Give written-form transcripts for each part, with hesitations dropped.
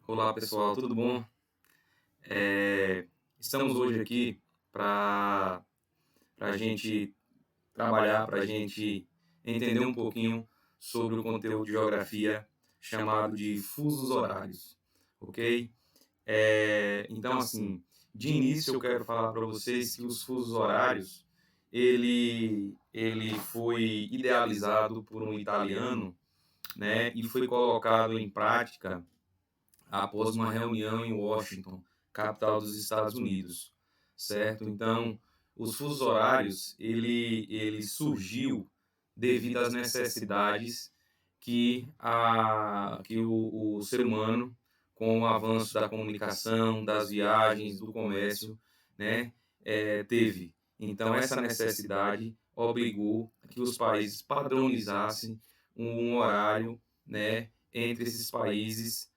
Olá pessoal, tudo bom? Estamos hoje aqui para a gente trabalhar, para a gente entender um pouquinho sobre o conteúdo de geografia chamado de fusos horários, ok? Então, assim, de início eu quero falar para vocês que os fusos horários ele foi idealizado por um italiano, né, e foi colocado em prática após uma reunião em Washington, capital dos Estados Unidos, certo? Então, os fusos horários, ele surgiu devido às necessidades que o ser humano, com o avanço da comunicação, das viagens, do comércio, né, teve. Então, essa necessidade obrigou que os países padronizassem um horário, né, entre esses países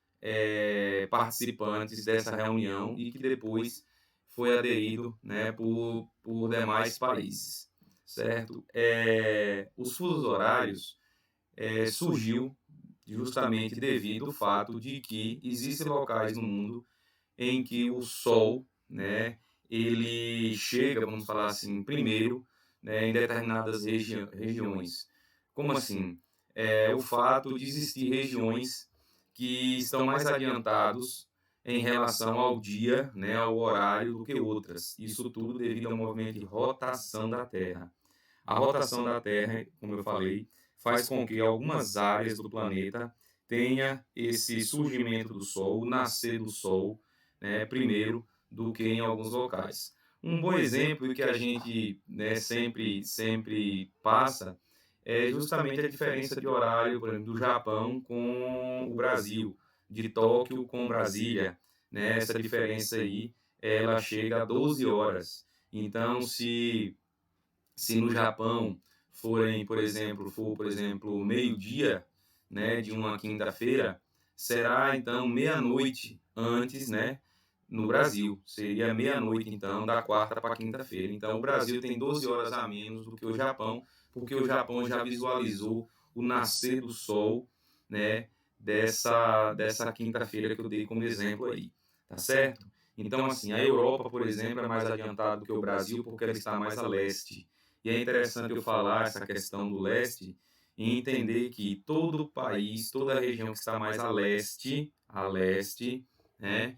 participantes dessa reunião e que depois foi aderido, né, por demais países, certo? Os fusos horários surgiu justamente devido ao fato de que existem locais no mundo em que o Sol, né, ele chega, vamos falar assim, primeiro, né, em determinadas regiões. Como assim? O fato de existir regiões que estão mais adiantados em relação ao dia, né, ao horário, do que outras. Isso tudo devido ao movimento de rotação da Terra. A rotação da Terra, como eu falei, faz com que algumas áreas do planeta tenha esse surgimento do Sol, o nascer do Sol, né, primeiro do que em alguns locais. Um bom exemplo que a gente, né, sempre passa é justamente a diferença de horário, por exemplo, do Japão com o Brasil, de Tóquio com Brasília, né? Essa diferença aí, ela chega a 12 horas. Então, se no Japão por exemplo, meio-dia, né, de uma quinta-feira, será então meia-noite antes, né, no Brasil. Seria meia-noite então da quarta para quinta-feira. Então o Brasil tem 12 horas a menos do que o Japão, porque o Japão já visualizou o nascer do sol, né, dessa quinta-feira que eu dei como exemplo aí, tá certo? Então assim, a Europa, por exemplo, é mais adiantada do que o Brasil porque ela está mais a leste. E é interessante eu falar essa questão do leste e entender que todo o país, toda a região que está mais a leste, né,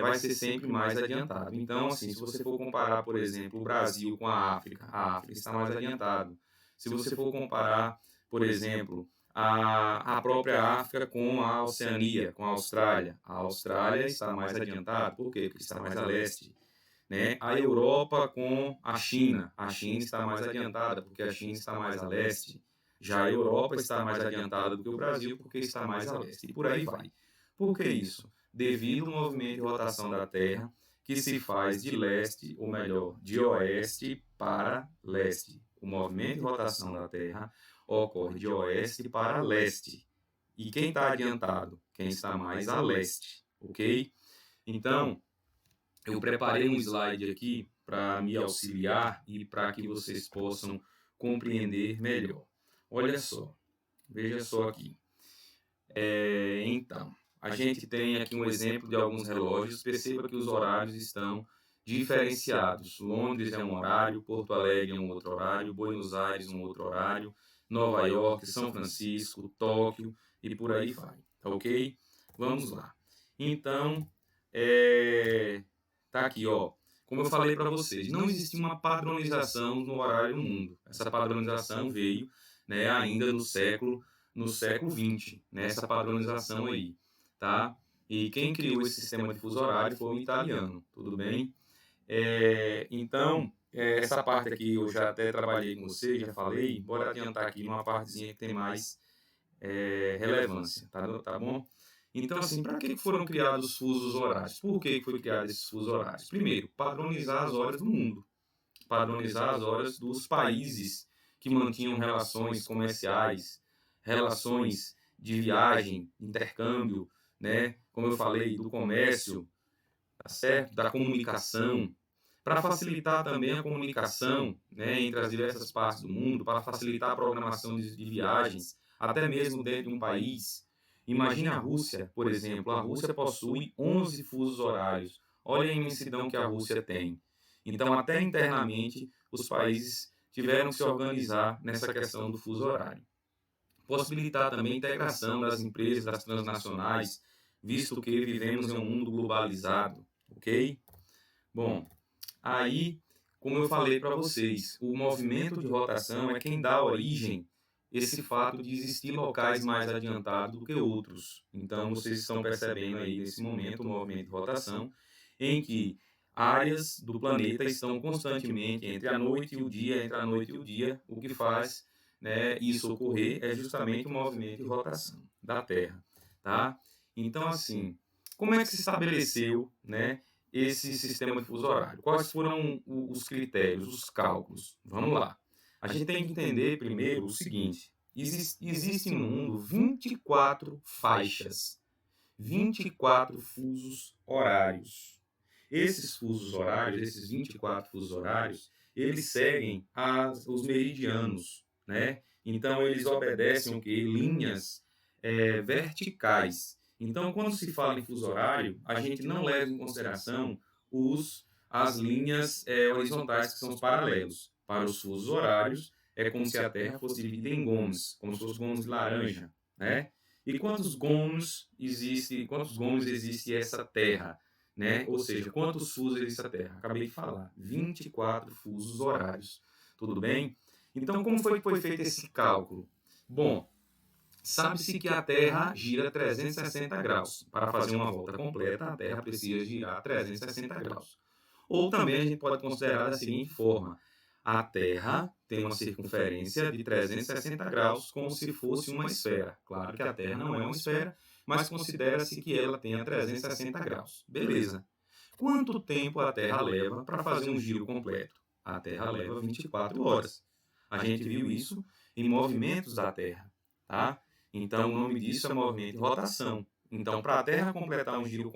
vai ser sempre mais adiantado. Então, assim, se você for comparar, por exemplo, o Brasil com a África está mais adiantado. Se você for comparar, por exemplo, a própria África com a Oceania, com a Austrália está mais adiantada. Por quê? Porque está mais a leste, né? A Europa com a China está mais adiantada, porque a China está mais a leste. Já a Europa está mais adiantada do que o Brasil, porque está mais a leste. E por aí vai. Por que isso? Devido ao movimento de rotação da Terra, que se faz de leste, ou melhor, de oeste para leste. O movimento de rotação da Terra ocorre de oeste para leste. E quem está adiantado? Quem está mais a leste, ok? Então, eu preparei um slide aqui para me auxiliar e para que vocês possam compreender melhor. Olha só, veja só aqui. Então, a gente tem aqui um exemplo de alguns relógios. Perceba que os horários estão diferenciados. Londres é um horário, Porto Alegre é um outro horário, Buenos Aires um outro horário, Nova York, São Francisco, Tóquio e por aí vai. Tá ok? Vamos lá. Então, tá aqui, ó. Como eu falei para vocês, não existe uma padronização no horário no mundo. Essa padronização veio, né, ainda no século XX, né, essa padronização aí, tá? E quem criou esse sistema de fuso horário foi um italiano, tudo bem? Então, essa parte aqui eu já até trabalhei com você, já falei, bora adiantar aqui uma partezinha que tem mais relevância, tá bom? Então, assim, para que foram criados os fusos horários? Por que foi criado esses fusos horários? Primeiro, padronizar as horas do mundo, padronizar as horas dos países que mantinham relações comerciais, relações de viagem, intercâmbio, né? Como eu falei, do comércio, tá certo? Da comunicação, para facilitar também a comunicação, né, entre as diversas partes do mundo, para facilitar a programação de viagens, até mesmo dentro de um país. Imagine a Rússia, por exemplo. A Rússia possui 11 fusos horários. Olha a imensidão que a Rússia tem. Então, até internamente, os países tiveram que se organizar nessa questão do fuso horário. Possibilitar também a integração das empresas, das transnacionais, visto que vivemos em um mundo globalizado, ok? Bom, aí, como eu falei para vocês, o movimento de rotação é quem dá origem esse fato de existir locais mais adiantados do que outros. Então, vocês estão percebendo aí, nesse momento, o movimento de rotação, em que áreas do planeta estão constantemente entre a noite e o dia, entre a noite e o dia. O que faz, né, isso ocorrer é justamente o movimento de rotação da Terra, tá? Então, assim, como é que se estabeleceu, né, esse sistema de fuso horário? Quais foram os critérios, os cálculos? Vamos lá. A gente tem que entender primeiro o seguinte: existem no mundo 24 faixas, 24 fusos horários. Esses fusos horários, esses 24 fusos horários, eles seguem os meridianos, né? Então, eles obedecem o quê? Linhas verticais. Então, quando se fala em fuso horário, a gente não leva em consideração as linhas horizontais, que são os paralelos. Para os fusos horários, é como se a Terra fosse dividida em gomos, como se fosse gomos de laranja, né? E quantos gomos existe essa Terra, né? Ou seja, quantos fusos existe essa Terra? Acabei de falar, 24 fusos horários. Tudo bem? Então, como foi que foi feito esse cálculo? Bom, sabe-se que a Terra gira 360 graus. Para fazer uma volta completa, a Terra precisa girar 360 graus. Ou também a gente pode considerar da seguinte forma: a Terra tem uma circunferência de 360 graus, como se fosse uma esfera. Claro que a Terra não é uma esfera, mas considera-se que ela tenha 360 graus. Beleza. Quanto tempo a Terra leva para fazer um giro completo? A Terra leva 24 horas. A gente viu isso em movimentos da Terra, tá? Então, o nome disso é movimento de rotação. Então, para a Terra completar um giro,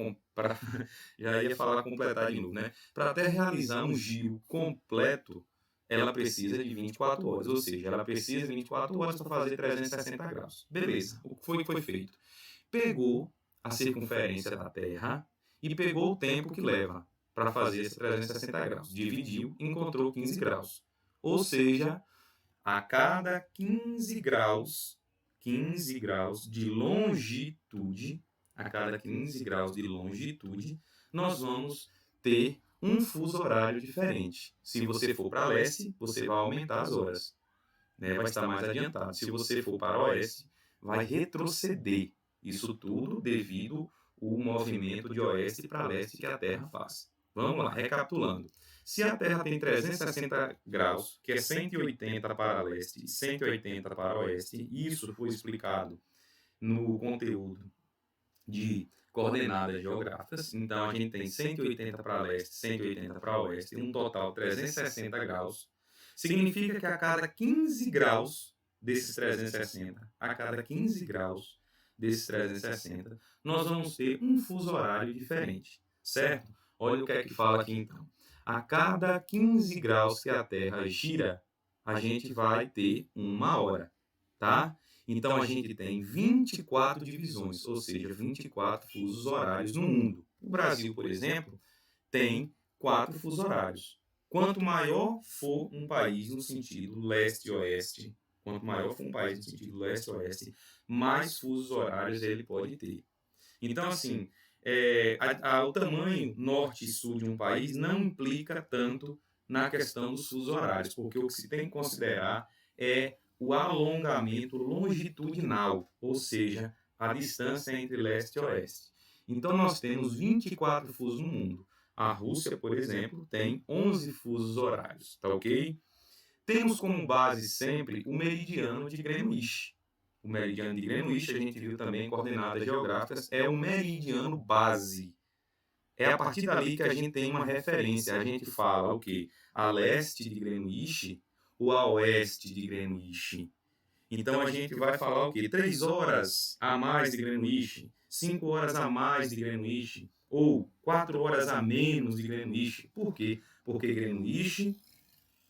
já ia falar completar de novo, né? Para a Terra realizar um giro completo, ela precisa de 24 horas, ou seja, ela precisa de 24 horas para fazer 360 graus. Beleza, o que foi feito? Pegou a circunferência da Terra e pegou o tempo que leva para fazer esse 360 graus. Dividiu e encontrou 15 graus. Ou seja, a cada 15 graus de longitude, a cada 15 graus de longitude, nós vamos ter um fuso horário diferente. Se você for para leste, você vai aumentar as horas, né? Vai estar mais adiantado. Se você for para oeste, vai retroceder. Isso tudo devido ao movimento de oeste para leste que a Terra faz. Vamos lá, recapitulando. Se a Terra tem 360 graus, que é 180 para leste e 180 para oeste, isso foi explicado no conteúdo de coordenadas geográficas. Então, a gente tem 180 para leste, 180 para oeste, um total de 360 graus. Significa que a cada 15 graus desses 360, a cada 15 graus desses 360, nós vamos ter um fuso horário diferente, certo? Olha o que é que fala aqui então. A cada 15 graus que a Terra gira, a gente vai ter uma hora, tá? Então, a gente tem 24 divisões, ou seja, 24 fusos horários no mundo. O Brasil, por exemplo, tem 4 fusos horários. Quanto maior for um país no sentido leste-oeste, quanto maior for um país no sentido leste-oeste, mais fusos horários ele pode ter. Então, assim, o tamanho norte e sul de um país não implica tanto na questão dos fusos horários, porque o que se tem que considerar é o alongamento longitudinal, ou seja, a distância entre leste e oeste. Então, nós temos 24 fusos no mundo. A Rússia, por exemplo, tem 11 fusos horários, tá ok? Temos como base sempre o meridiano de Greenwich. O meridiano de Greenwich, a gente viu também em coordenadas geográficas, é o meridiano base. É a partir dali que a gente tem uma referência. A gente fala o quê? A leste de Greenwich ou a oeste de Greenwich. Então a gente vai falar o quê? 3 horas a mais de Greenwich, 5 horas a mais de Greenwich, ou 4 horas a menos de Greenwich. Por quê? Porque Greenwich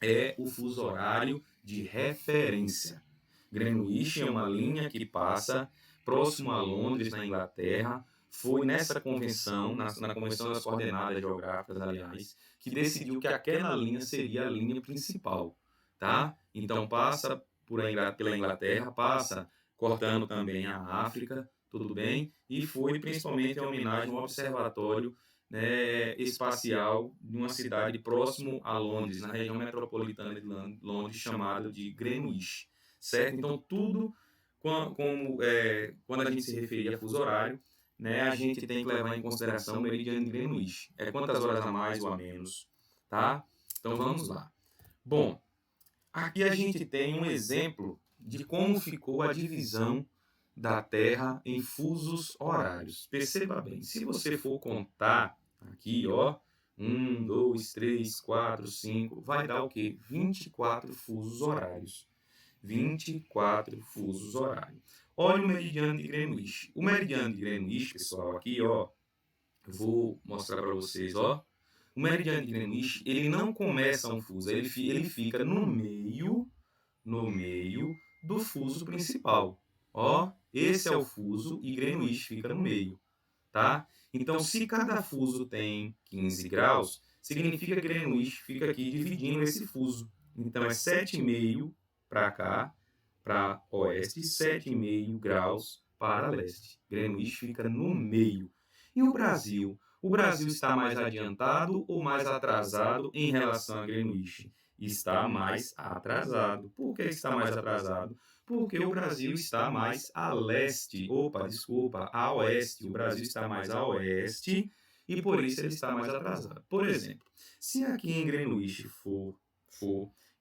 é o fuso horário de referência. Greenwich é uma linha que passa próximo a Londres, na Inglaterra. Foi nessa convenção, na Convenção das Coordenadas Geográficas, aliás, que decidiu que aquela linha seria a linha principal, tá? Então passa pela Inglaterra, passa cortando também a África, tudo bem? E foi principalmente em homenagem ao observatório, né, espacial de uma cidade próximo a Londres, na região metropolitana de Londres, chamada de Greenwich, certo? Então tudo, quando a gente se referir a fuso horário, né, a gente tem que levar em consideração o meridiano de Greenwich. É quantas horas a mais ou a menos, tá? Então vamos lá. Bom, aqui a gente tem um exemplo de como ficou a divisão da Terra em fusos horários. Perceba bem, se você for contar aqui, ó, 1, 2, 3, 4, 5, vai dar o quê? 24 fusos horários. 24 fusos horários. Olha o meridiano de Greenwich. O meridiano de Greenwich, pessoal, aqui, ó, eu vou mostrar para vocês, ó. O meridiano de Greenwich, ele não começa um fuso, ele fica no meio do fuso principal. Ó, esse é o fuso e Greenwich fica no meio, tá? Então, se cada fuso tem 15 graus, significa que Greenwich fica aqui dividindo esse fuso. Então, é 7,5 para cá, para oeste, e 7,5 graus para leste. Greenwich fica no meio. E o Brasil? O Brasil está mais adiantado ou mais atrasado em relação a Greenwich? Está mais atrasado. Por que está mais atrasado? Porque o Brasil está mais a leste. Opa, desculpa, a oeste. O Brasil está mais a oeste e por isso ele está mais atrasado. Por exemplo, se aqui em Greenwich for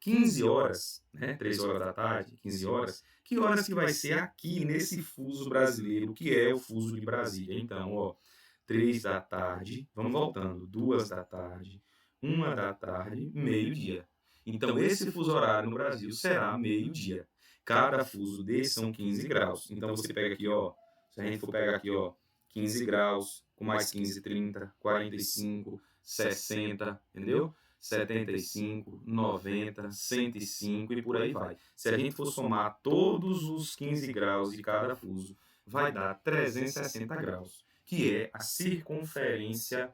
15 horas, né, 3 horas da tarde, 15 horas, que horas que vai ser aqui nesse fuso brasileiro, que é o fuso de Brasília? Então, ó, 3 da tarde, vamos voltando, 2 da tarde, 1 da tarde, meio-dia. Então, esse fuso horário no Brasil será meio-dia. Cada fuso desse são 15 graus. Então, você pega aqui, ó, se a gente for pegar aqui, ó, 15 graus, com mais 15, 30, 45, 60, entendeu? 75, 90, 105 e por aí vai. Se a gente for somar todos os 15 graus de cada fuso, vai dar 360 graus, que é a circunferência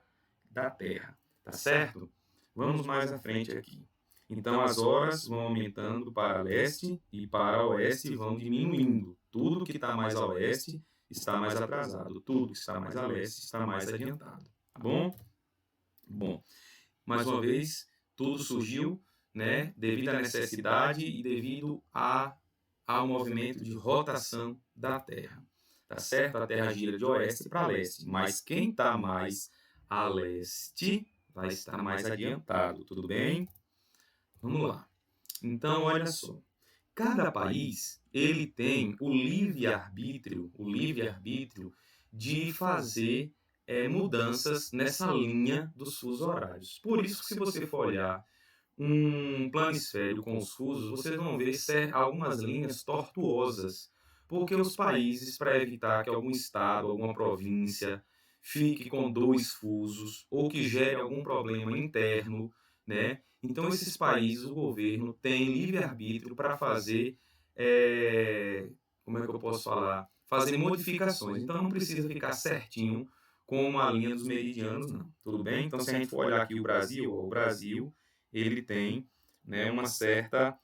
da Terra, tá certo? Vamos mais à frente aqui. Então, as horas vão aumentando para leste e para oeste vão diminuindo. Tudo que está mais a oeste está mais atrasado. Tudo que está mais a leste está mais adiantado. Tá bom? Bom, mais uma vez, tudo surgiu, né, devido à necessidade e devido ao movimento de rotação da Terra. Tá certo? A Terra gira de oeste para leste, mas quem está mais a leste vai estar mais adiantado. Tudo bem? Vamos lá. Então, olha só. Cada país, ele tem o livre-arbítrio de fazer mudanças nessa linha dos fusos horários. Por isso que se você for olhar um planisfério com os fusos, vocês vão ver algumas linhas tortuosas, porque os países, para evitar que algum estado, alguma província fique com 2 fusos ou que gere algum problema interno, né? Então, esses países, o governo tem livre-arbítrio para fazer, como é que eu posso falar? Fazer modificações. Então, não precisa ficar certinho com uma linha dos meridianos, não. Tudo bem? Então, se a gente for olhar aqui o Brasil, ele tem, né, uma certa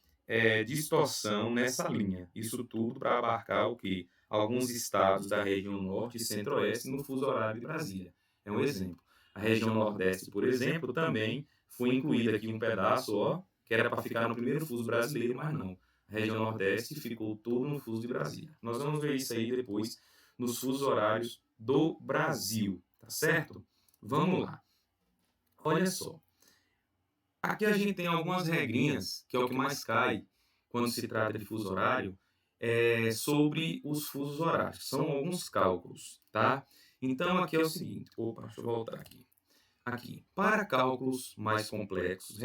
distorção nessa linha. Isso tudo para abarcar o quê? Alguns estados da região norte e centro-oeste no fuso horário de Brasília. É um exemplo. A região nordeste, por exemplo, também foi incluída aqui um pedaço, ó, que era para ficar no primeiro fuso brasileiro, mas não. A região nordeste ficou tudo no fuso de Brasília. Nós vamos ver isso aí depois nos fusos horários do Brasil, tá certo? Vamos lá. Olha só. Aqui a gente tem algumas regrinhas, que é o que mais cai quando se trata de fuso horário, sobre os fusos horários. São alguns cálculos, tá? Então, aqui é o seguinte. Opa, deixa eu voltar aqui. Aqui, para cálculos mais complexos,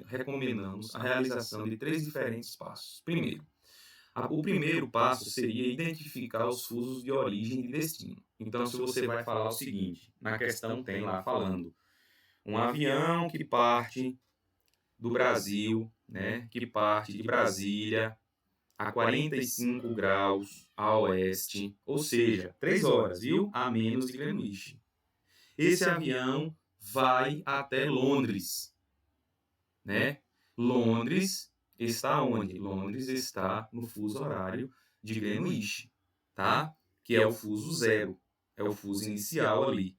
recomendamos a realização de 3 diferentes passos. Primeiro, o primeiro passo seria identificar os fusos de origem e de destino. Então, se você vai falar o seguinte, na questão tem lá falando, um avião que parte do Brasil, né, que parte de Brasília a 45 graus a oeste, ou seja, 3 horas, viu? A menos de Greenwich. Esse avião vai até Londres, né? Londres está onde? Londres está no fuso horário de Greenwich, tá? Que é o fuso zero, é o fuso inicial ali,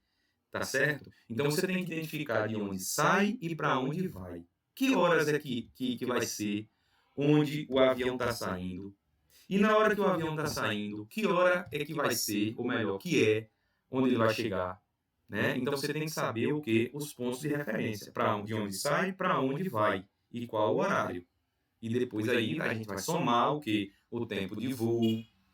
tá certo? Então você tem que identificar de onde sai e para onde vai. Que horas é que vai ser onde o avião está saindo? E na hora que o avião está saindo, que hora é que vai ser, ou melhor, que é onde ele vai chegar, né? Então você tem que saber o que? Os pontos de referência, de onde sai, para onde vai e qual o horário. E depois aí a gente vai somar o que? O tempo de voo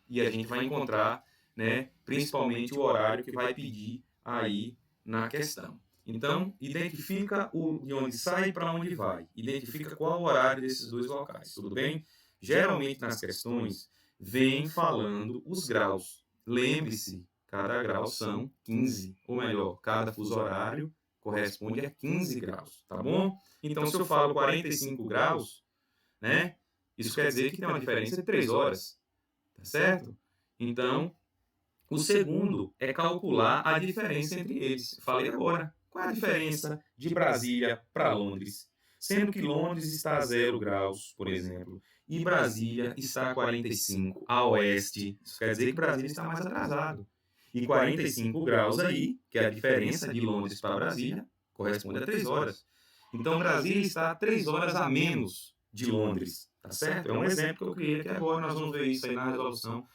e a gente vai encontrar, né, principalmente o horário que vai pedir aí na questão. Então, identifica de onde sai e para onde vai. Identifica qual o horário desses dois locais, tudo bem? Geralmente nas questões vem falando os graus. Lembre-se, cada grau são 15, ou melhor, cada fuso horário corresponde a 15 graus, tá bom? Então, se eu falo 45 graus, né? Isso quer dizer que tem uma diferença de 3 horas, tá certo? Então, o segundo é calcular a diferença entre eles. Falei agora. Qual é a diferença de Brasília para Londres? Sendo que Londres está a 0 graus, por exemplo, e Brasília está a 45 a oeste. Isso quer dizer que Brasília está mais atrasado. E 45 graus aí, que é a diferença de Londres para Brasília, corresponde a 3 horas. Então, Brasília está a 3 horas a menos de Londres, tá certo? É um exemplo que eu criei aqui agora, nós vamos ver isso aí na resolução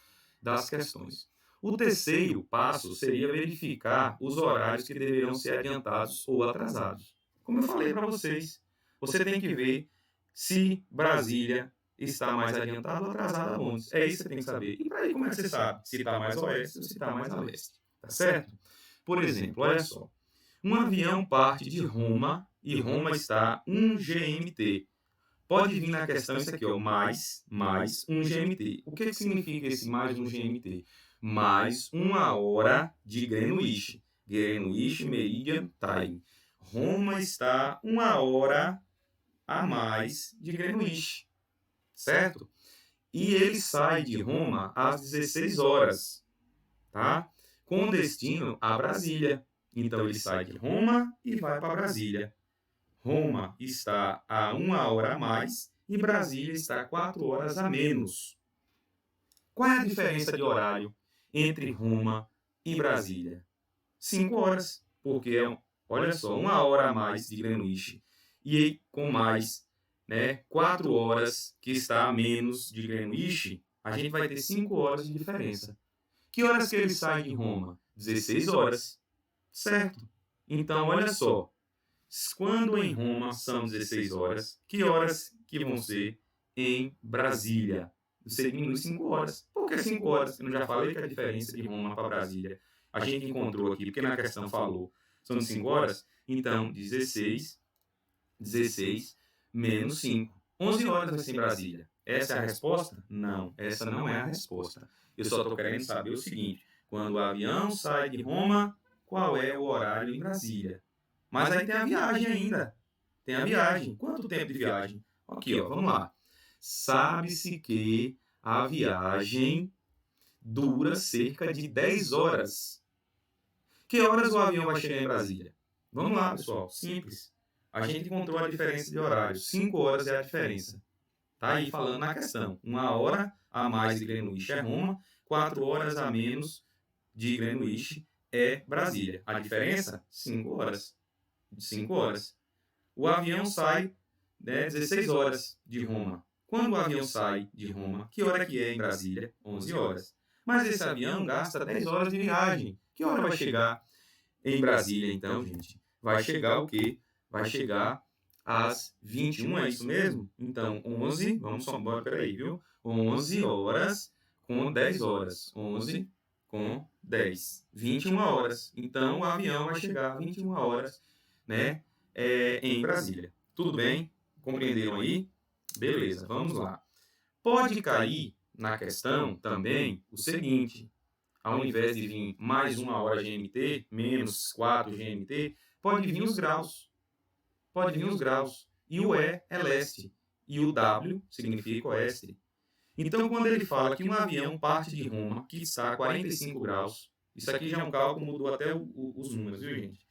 das questões. O terceiro passo seria verificar os horários que deveriam ser adiantados ou atrasados. Como eu falei para vocês, você tem que ver se Brasília está mais adiantada ou atrasada a Londres. É isso que você tem que saber. E para aí, como é que você sabe se está mais a oeste ou se está mais a leste? Tá certo? Por exemplo, olha só. Um avião parte de Roma e Roma está 1 GMT. Pode vir na questão isso aqui, ó, mais 1 GMT. O que significa esse mais 1 GMT? Mais 1 hora de Greenwich. Greenwich Meridian Time. Roma está 1 hora a mais de Greenwich, certo? E ele sai de Roma às 16 horas, tá? Com destino a Brasília. Então ele sai de Roma e vai para Brasília. Roma está a 1 hora a mais e Brasília está a 4 horas a menos. Qual é a diferença de horário entre Roma e Brasília? 5 horas, porque olha só, 1 hora a mais de Greenwich e com mais, né, 4 horas que está a menos de Greenwich, a gente vai ter 5 horas de diferença. Que horas que ele sai de Roma? 16 horas, certo? Então, olha só, quando em Roma são 16 horas, que horas que vão ser em Brasília? Você diminui 5 horas. Por que 5 horas? Eu não já falei que a diferença de Roma para Brasília a gente encontrou aqui, porque na questão falou, são 5 horas, então 16 menos 5. 11 horas vai ser em Brasília. Essa é a resposta? Não, essa não é a resposta. Eu só estou querendo saber o seguinte, quando o avião sai de Roma, qual é o horário em Brasília? Mas aí tem a viagem ainda. Tem a viagem. Quanto tempo de viagem? Aqui, ó, vamos lá. Sabe-se que a viagem dura cerca de 10 horas. Que horas o avião vai chegar em Brasília? Vamos lá, pessoal. Simples. A gente encontrou a diferença de horário. 5 horas é a diferença. Tá aí falando na questão. 1 hora a mais de Greenwich é Roma, 4 horas a menos de Greenwich é Brasília. A diferença? 5 horas. 5 horas. O avião sai, né, 16 horas de Roma. Quando o avião sai de Roma, que hora que é em Brasília? 11 horas. Mas esse avião gasta 10 horas de viagem. Que hora vai chegar em Brasília, então, gente? Vai chegar o quê? Vai chegar às 21, é isso mesmo? Então, 11, vamos só, bora, peraí, viu? 11 horas com 10 horas. 11 com 10. 21 horas. Então, o avião vai chegar às 21 horas, né, em Brasília. Tudo bem? Compreenderam aí? Beleza, vamos lá. Pode cair na questão também o seguinte, ao invés de vir mais 1 hora GMT, menos 4 GMT, pode vir os graus. Pode vir os graus. E o E é leste. E o W significa oeste. Então, quando ele fala que um avião parte de Roma, que está a 45 graus, isso aqui já é um cálculo, mudou até os números, viu, gente?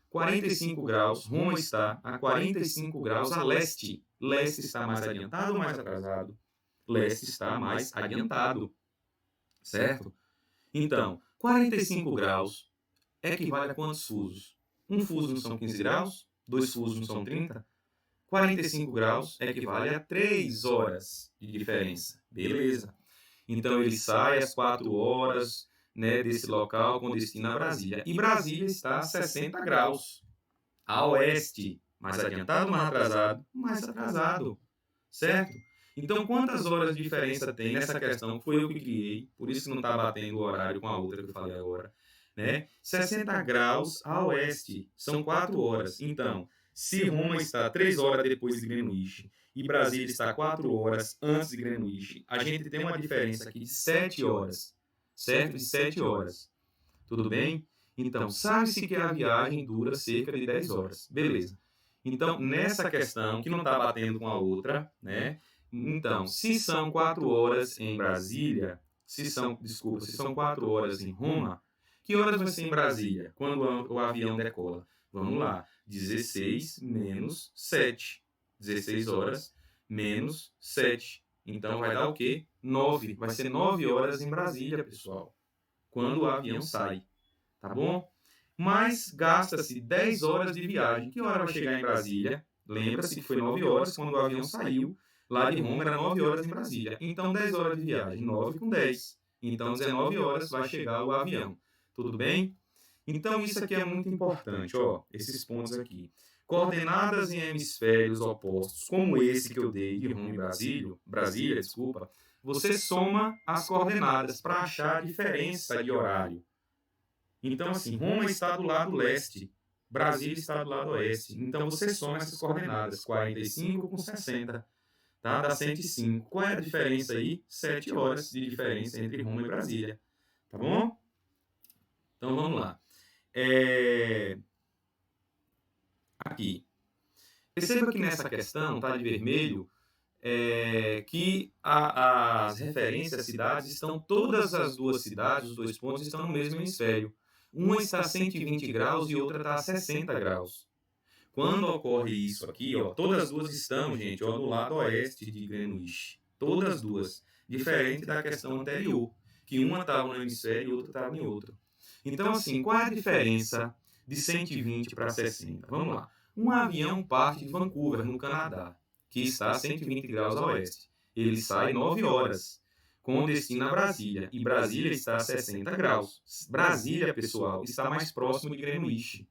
45 graus, Roma está a 45 graus a leste. Leste está mais adiantado ou mais atrasado? Leste está mais adiantado, certo? Então, 45 graus equivale a quantos fusos? Um fuso não são 15 graus? Dois fusos não são 30? 45 graus equivale a 3 horas de diferença. Beleza. Então, ele sai às 4 horas, né, desse local com destino a Brasília. E Brasília está a 60 graus a oeste. Mais adiantado, mais atrasado? Mais atrasado. Certo? Então, quantas horas de diferença tem nessa questão? Foi eu que criei, por isso que não está batendo o horário com a outra que eu falei agora. Né? 60 graus a oeste, são 4 horas. Então, se Roma está 3 horas depois de Greenwich e Brasília está 4 horas antes de Greenwich, a gente tem uma diferença aqui de 7 horas. Certo? De 7 horas. Tudo bem? Então, sabe-se que a viagem dura cerca de 10 horas. Beleza. Então, nessa questão, que não está batendo com a outra, né? Então, se são 4 horas em Brasília, se são 4 horas em Roma, que horas vai ser em Brasília, quando o avião decola? Vamos lá, 16 menos 7. 16 horas menos 7. Então, vai dar o quê? 9. Vai ser 9 horas em Brasília, pessoal, quando o avião sai. Tá bom? Mas gasta-se 10 horas de viagem. Que hora vai chegar em Brasília? Lembra-se que foi 9 horas quando o avião saiu. Lá de Roma era 9 horas em Brasília. Então, 10 horas de viagem. 9 com 10. Então, 19 horas vai chegar o avião. Tudo bem? Então, isso aqui é muito importante, ó, esses pontos aqui. Coordenadas em hemisférios opostos, como esse que eu dei de Roma e Brasília, você soma as coordenadas para achar a diferença de horário. Então, assim, Roma está do lado leste, Brasília está do lado oeste. Então, você soma essas coordenadas, 45 com 60, tá? Dá 105. Qual é a diferença aí? 7 horas de diferença entre Roma e Brasília, tá bom? Então, vamos lá. Aqui. Perceba que nessa questão, tá de vermelho, que as referências às cidades estão, todas as duas cidades, os dois pontos, estão no mesmo hemisfério. Uma está a 120 graus e outra está a 60 graus. Quando ocorre isso aqui, ó, todas as duas estão, gente, ó, do lado oeste de Greenwich. Todas as duas. Diferente da questão anterior, que uma estava no hemisfério e outra estava em outro. Então, assim, qual é a diferença de 120 para 60? Vamos lá. Um avião parte de Vancouver, no Canadá, que está a 120 graus a oeste. Ele sai 9 horas, com destino a Brasília. E Brasília está a 60 graus. Brasília, pessoal, está mais próximo de Greenwich.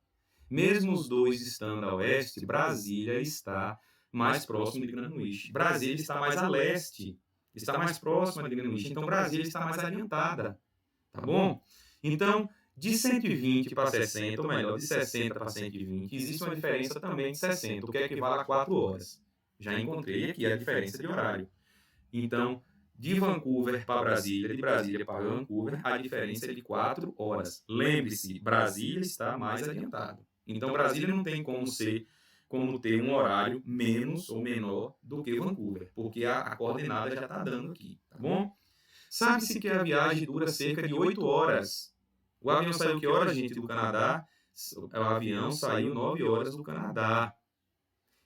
Mesmo os dois estando a oeste, Brasília está mais próximo de Greenwich. Brasília está mais a leste, está mais próxima de Greenwich. Então, Brasília está mais adiantada. Tá bom? Então, de 120 para 60, ou melhor, de 60 para 120, existe uma diferença também de 60, o que equivale a 4 horas. Já encontrei aqui a diferença de horário. Então, de Vancouver para Brasília, de Brasília para Vancouver, a diferença é de 4 horas. Lembre-se, Brasília está mais adiantado. Então, Brasília não tem como ter um horário menos ou menor do que Vancouver, porque a coordenada já está dando aqui, tá bom? Sabe-se que a viagem dura cerca de 8 horas. O avião saiu que horas, gente, do Canadá? O avião saiu 9 horas do Canadá.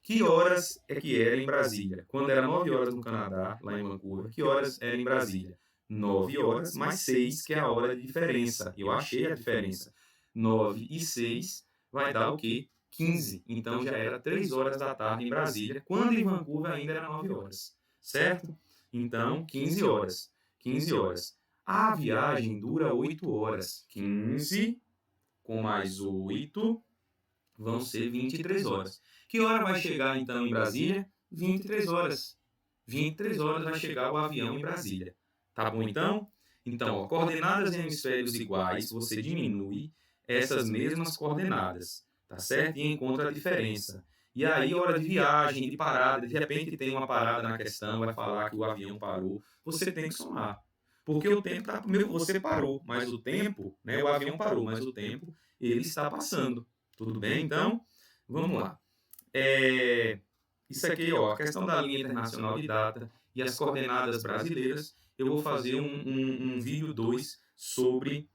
Que horas é que era em Brasília? Quando era 9 horas no Canadá, lá em Vancouver, que horas era em Brasília? 9 horas mais 6, que é a hora de diferença. Eu achei a diferença. 9 e 6 vai dar o quê? 15. Então, já era 3 horas da tarde em Brasília, quando em Vancouver ainda era 9 horas. Certo? Então, 15 horas. 15 horas. A viagem dura 8 horas. 15 com mais 8 vão ser 23 horas. Que hora vai chegar, então, em Brasília? 23 horas. 23 horas vai chegar o avião em Brasília. Tá bom, então? Então, ó, coordenadas em hemisférios iguais, você diminui essas mesmas coordenadas, tá certo? E encontra a diferença. E aí, hora de viagem, de parada, de repente tem uma parada na questão, vai falar que o avião parou, você tem que somar. Porque o tempo tá, você parou, mas o tempo, né, o avião parou, mas o tempo, ele está passando. Tudo bem? Então, vamos lá. Isso aqui, ó, a questão da linha internacional de data, e as coordenadas brasileiras, eu vou fazer um vídeo 2 sobre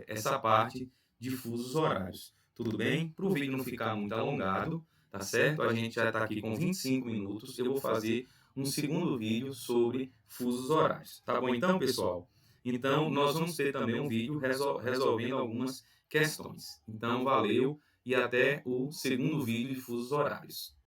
essa parte de fusos horários. Tudo bem? Para o vídeo não ficar muito alongado, tá certo? A gente já está aqui com 25 minutos. Eu vou fazer um segundo vídeo sobre fusos horários. Tá bom então, pessoal? Então, nós vamos ter também um vídeo resolvendo algumas questões. Então, valeu e até o segundo vídeo de fusos horários.